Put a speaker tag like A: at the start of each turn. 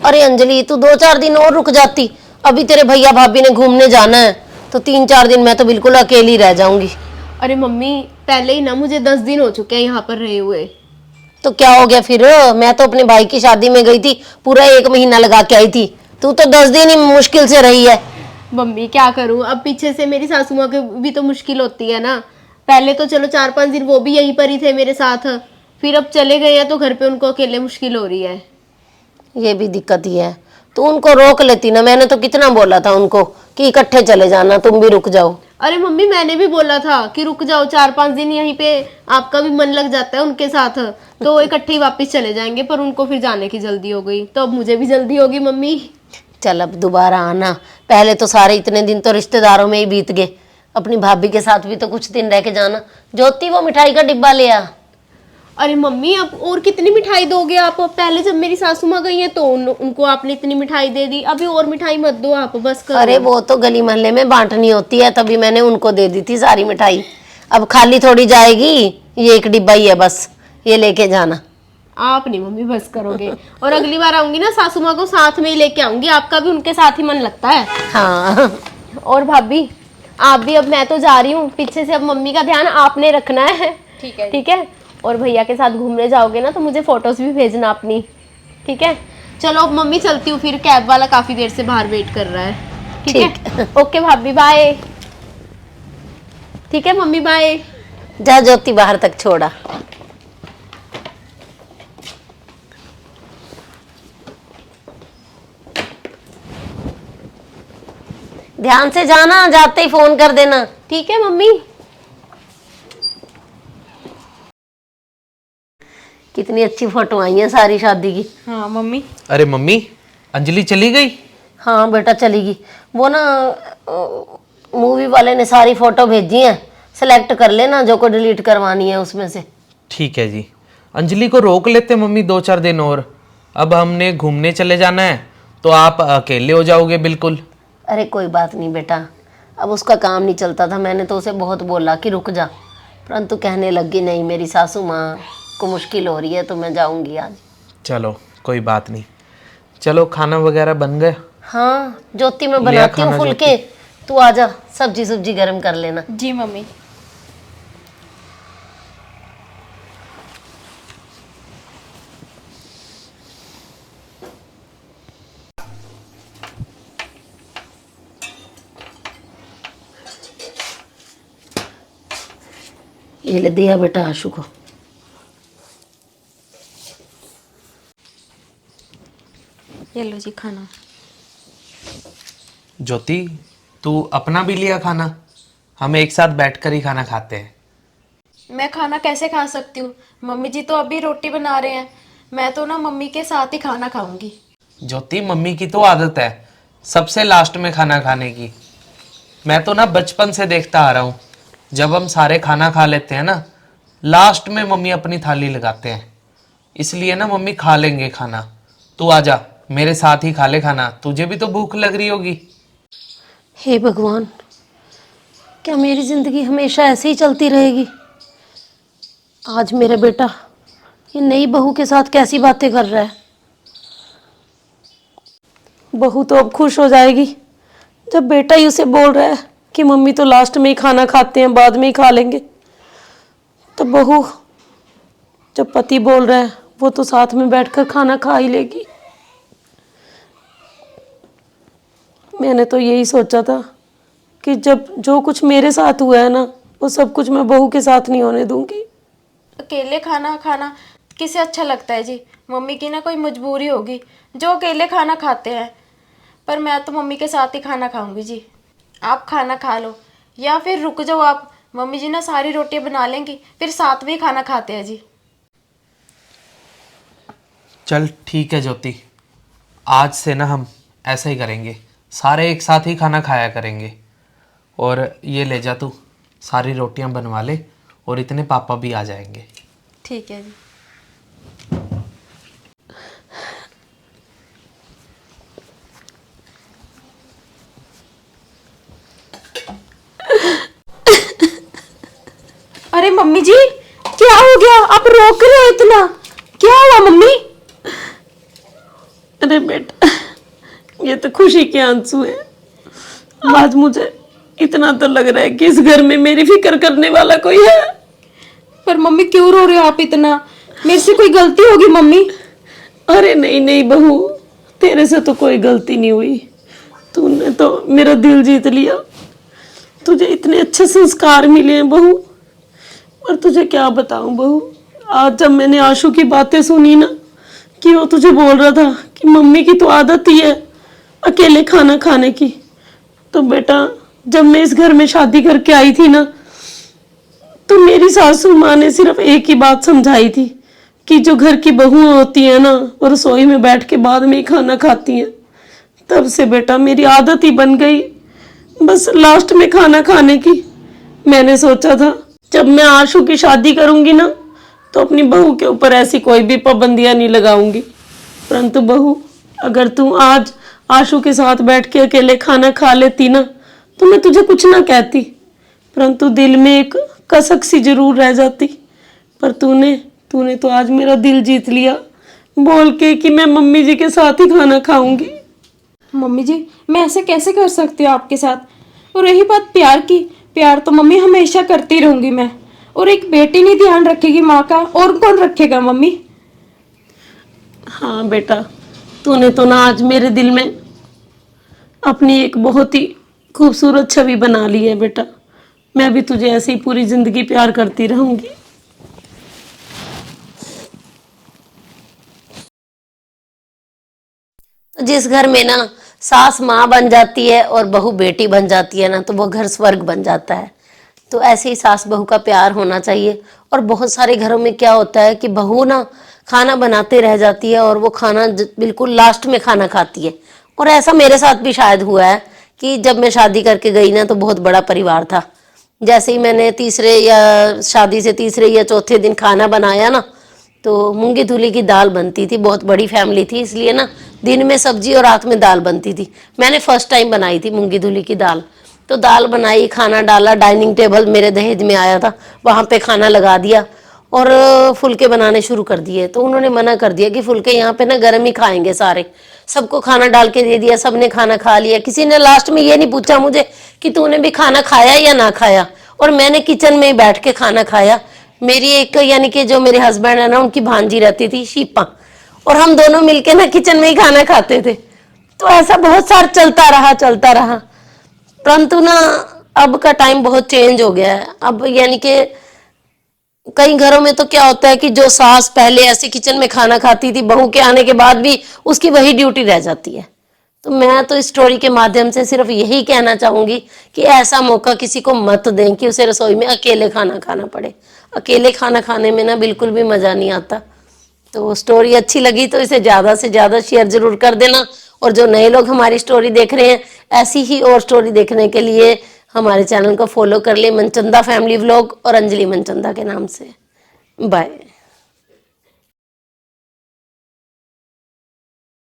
A: अरे अंजलि, तू 2-4 दिन और रुक जाती। अभी तेरे भैया भाभी ने घूमने जाना है, तो 3-4 दिन मैं तो बिल्कुल अकेली रह जाऊंगी।
B: अरे मम्मी, पहले ही ना मुझे 10 दिन हो चुके हैं यहाँ पर रहे हुए।
A: तो क्या हो गया फिर? मैं तो अपने भाई की शादी में गई थी, पूरा 1 महीना लगा के आई थी। तू तो 10 दिन ही मुश्किल से रही है।
B: मम्मी क्या करूँ, अब पीछे से मेरी सासू माँ की भी तो मुश्किल होती है ना। पहले तो चलो 4-5 दिन वो भी यहीं पर ही थे मेरे साथ, फिर अब चले गए हैं तो घर पे उनको अकेले मुश्किल हो रही है।
A: ये भी दिक्कत ही है। तो उनको रोक लेती ना, मैंने तो कितना बोला था उनको कि इकट्ठे चले जाना, तुम भी रुक जाओ।
B: अरे मम्मी, मैंने भी बोला था कि रुक जाओ 4-5 दिन यहीं पे, आपका भी मन लग जाता है उनके साथ, तो इकट्ठे ही वापस चले जाएंगे। पर उनको फिर जाने की जल्दी हो गई, तो अब मुझे भी जल्दी होगी मम्मी।
A: चल अब दोबारा आना। पहले तो सारे इतने दिन तो रिश्तेदारों में ही बीत गए, अपनी भाभी के साथ भी तो कुछ दिन रह के जाना। ज्योति, वो मिठाई का डिब्बा ले आ।
B: अरे मम्मी, अब और कितनी मिठाई दोगे आप? पहले जब मेरी सासू माँ गई है तो उनको आपने इतनी मिठाई दे दी, अभी और मिठाई मत दो आप, बस करो।
A: अरे वो तो गली मोहल्ले में बांटनी होती है, तभी मैंने उनको दे दी थी सारी मिठाई। अब खाली थोड़ी जाएगी, ये एक डिब्बा ही है बस, ये लेके जाना।
B: आप नहीं मम्मी, बस करोगे। और अगली बार आऊंगी ना, सासू माँ को साथ में ही लेके आऊंगी, आपका भी उनके साथ ही मन लगता है।
A: हाँ।
B: और भाभी, आप भी, अब मैं तो जा रही हूँ पीछे से, अब मम्मी का ध्यान आपने रखना है।
C: ठीक है।
B: ठीक है। और भैया के साथ घूमने जाओगे ना तो मुझे फोटोज भी भेजना अपनी। ठीक है। चलो अब मम्मी चलती हूँ फिर, कैब वाला काफी देर से बाहर वेट कर रहा है। ठीक है। ओके भाभी, बाय। ठीक है मम्मी, बाय।
A: जा ज्योति, बाहर तक छोड़ा। ध्यान से जाना, जाते ही फोन कर देना।
B: ठीक है मम्मी।
A: कितनी अच्छी फोटो आई है सारी शादी की।
C: हाँ मम्मी।
D: अरे मम्मी, अंजलि चली गई?
A: हाँ बेटा, चलेगी। वो ना मूवी वाले ने सारी फोटो भेजी हैं, सेलेक्ट कर लेना जो को डिलीट करवानी है उसमें से।
D: ठीक है जी। अंजलि को रोक लेते मम्मी 2-4 दिन और। अब हमने घूमने चले जाना है तो आप अकेले हो जाओगे बिल्कुल।
A: अरे कोई बात नहीं बेटा, अब उसका काम नहीं चलता था, मैंने तो उसे बहुत बोला कि रुक जा, परंतु कहने लगी नहीं, मेरी सासू माँ को मुश्किल हो रही है तो मैं जाऊंगी आज।
D: चलो कोई बात नहीं। चलो खाना वगैरह बन गया?
A: हाँ ज्योति, मैं
D: लिया
A: बनाती हूँ
D: खाना
A: फुलके, तू आजा, सब्जी सुब्जी गर्म कर लेना।
C: जी मम्मी।
A: ये ले दिया बेटा आशु को।
C: ये लो जी खाना।
D: ज्योति, तू अपना भी लिया खाना? हम एक साथ बैठकर ही खाना खाते हैं।
C: मैं खाना कैसे खा सकती हूँ? मम्मी जी तो अभी रोटी बना रहे हैं, मैं तो ना मम्मी के साथ ही खाना खाऊंगी।
D: ज्योति, मम्मी की तो आदत है सबसे लास्ट में खाना खाने की। मैं तो ना बचपन से देखता आ रहा हूँ, जब हम सारे खाना खा लेते हैं ना, लास्ट में मम्मी अपनी थाली लगाते हैं। इसलिए ना मम्मी खा लेंगे खाना। तू आजा, मेरे साथ ही खा ले खाना, तुझे भी तो भूख लग रही होगी।
A: हे भगवान, क्या मेरी जिंदगी हमेशा ऐसे ही चलती रहेगी? आज मेरा बेटा ये नई बहू के साथ कैसी बातें कर रहा है। बहू तो अब खुश हो जाएगी जब बेटा ही उसे बोल रहा है कि मम्मी तो लास्ट में ही खाना खाते हैं, बाद में ही खा लेंगे। तो बहू जब पति बोल रहा है वो तो साथ में बैठकर खाना खा ही लेगी। मैंने तो यही सोचा था कि जब जो कुछ मेरे साथ हुआ है ना, वो सब कुछ मैं बहू के साथ नहीं होने दूंगी।
C: अकेले खाना खाना किसे अच्छा लगता है जी? मम्मी की ना कोई मजबूरी होगी जो अकेले खाना खाते हैं, पर मैं तो मम्मी के साथ ही खाना खाऊंगी जी। आप खाना खा लो या फिर रुक जाओ आप, मम्मी जी ना सारी रोटियां बना लेंगी, फिर साथ में ही खाना खाते हैं जी।
D: चल ठीक है ज्योति, आज से ना हम ऐसा ही करेंगे, सारे एक साथ ही खाना खाया करेंगे। और ये ले जा तू, सारी रोटियां बनवा ले, और इतने पापा भी आ जाएंगे।
C: ठीक है जी।
B: अरे मम्मी जी, क्या हो गया? आप रोक रहे हो इतना, क्या हुआ मम्मी?
A: अरे बेटा, ये तो खुशी के आंसू है। आज मुझे इतना तो लग रहा है कि इस घर में मेरी फिक्र करने वाला कोई है।
C: पर मम्मी क्यों रो रहे हो आप इतना? मेरे से कोई गलती होगी मम्मी?
A: अरे नहीं नहीं बहू, तेरे से तो कोई गलती नहीं हुई। तूने तो मेरा दिल जीत लिया। तुझे इतने अच्छे संस्कार मिले हैं बहू। पर तुझे क्या बताऊं बहू, आज जब मैंने आशु की बातें सुनी ना, कि वो तुझे बोल रहा था कि मम्मी की तो आदत ही है अकेले खाना खाने की, तो बेटा जब मैं इस घर में शादी करके आई थी ना, तो मेरी सासू माँ ने सिर्फ एक ही बात समझाई थी कि जो घर की बहुएं होती हैं ना, वो रसोई में बैठ के बाद में ही खाना खाती हैं। तब से बेटा मेरी आदत ही बन गई बस लास्ट में खाना खाने की। मैंने सोचा था जब मैं आशु की शादी करूंगी ना, तो अपनी बहू के ऊपर ऐसी कोई भी पाबंदियां नहीं लगाऊंगी। परंतु बहू, अगर तू आज आशु के साथ बैठ के अकेले खाना खा लेती ना, तो मैं तुझे कुछ ना कहती, परंतु दिल में एक कसक सी जरूर रह जाती। पर तूने तो आज मेरा दिल जीत लिया बोल के कि मैं मम्मी जी के साथ ही खाना खाऊंगी।
C: मम्मी जी, मैं ऐसे कैसे कर सकती हूँ आपके साथ? और रही बात प्यार की, प्यार तो मम्मी हमेशा करती रहूंगी मैं। और एक बेटी नहीं ध्यान रखेगी माँ का, और कौन रखेगा मम्मी?
A: हाँ बेटा, तूने तो ना आज मेरे दिल में अपनी एक बहुत ही खूबसूरत छवि बना ली है बेटा। मैं भी तुझे ऐसे ही पूरी जिंदगी प्यार करती रहूंगी। तो जिस घर में ना सास माँ बन जाती है और बहू बेटी बन जाती है ना, तो वो घर स्वर्ग बन जाता है। तो ऐसे ही सास बहू का प्यार होना चाहिए। और बहुत सारे घरों में क्या होता है कि बहू ना खाना बनाते रह जाती है और वो खाना बिल्कुल लास्ट में खाना खाती है। और ऐसा मेरे साथ भी शायद हुआ है कि जब मैं शादी करके गई ना, तो बहुत बड़ा परिवार था। जैसे ही मैंने शादी से तीसरे या चौथे दिन खाना बनाया ना, तो मूंगी धुली की दाल बनती थी। बहुत बड़ी फैमिली थी, इसलिए ना दिन में सब्जी और रात में दाल बनती थी। मैंने फर्स्ट टाइम बनाई थी मूंगी धुली की दाल। तो दाल बनाई, खाना डाला, डाइनिंग टेबल मेरे दहेज में आया था, वहाँ पे खाना लगा दिया और फुलके बनाने शुरू कर दिए। तो उन्होंने मना कर दिया कि फुलके यहाँ पे ना गर्म ही खाएंगे सारे। सबको खाना डाल के दे दिया, सबने खाना खा लिया। किसी ने लास्ट में ये नहीं पूछा मुझे कि तूने भी खाना खाया या ना खाया। और मैंने किचन में बैठ के खाना खाया। मेरी एक यानी कि जो मेरे हस्बैंड है ना, उनकी भांजी रहती थी शीपा, और हम दोनों मिलके ना किचन में ही खाना खाते थे। तो ऐसा बहुत सारा चलता रहा। परंतु ना अब का टाइम बहुत चेंज हो गया है। अब यानी कि कई घरों में तो क्या होता है कि जो सास पहले ऐसे किचन में खाना खाती थी, बहू के आने के बाद भी उसकी वही ड्यूटी रह जाती है। तो मैं तो इस स्टोरी के माध्यम से सिर्फ यही कहना चाहूंगी कि ऐसा मौका किसी को मत दें कि उसे रसोई में अकेले खाना खाना पड़े। अकेले खाना खाने में ना बिल्कुल भी मजा नहीं आता। तो स्टोरी अच्छी लगी तो इसे ज्यादा से ज्यादा शेयर जरूर कर देना। और जो नए लोग हमारी स्टोरी देख रहे हैं, ऐसी ही और स्टोरी देखने के लिए हमारे चैनल को फॉलो कर ले, मनचंदा फैमिली व्लॉग और अंजलि मनचंदा के नाम से। बाय।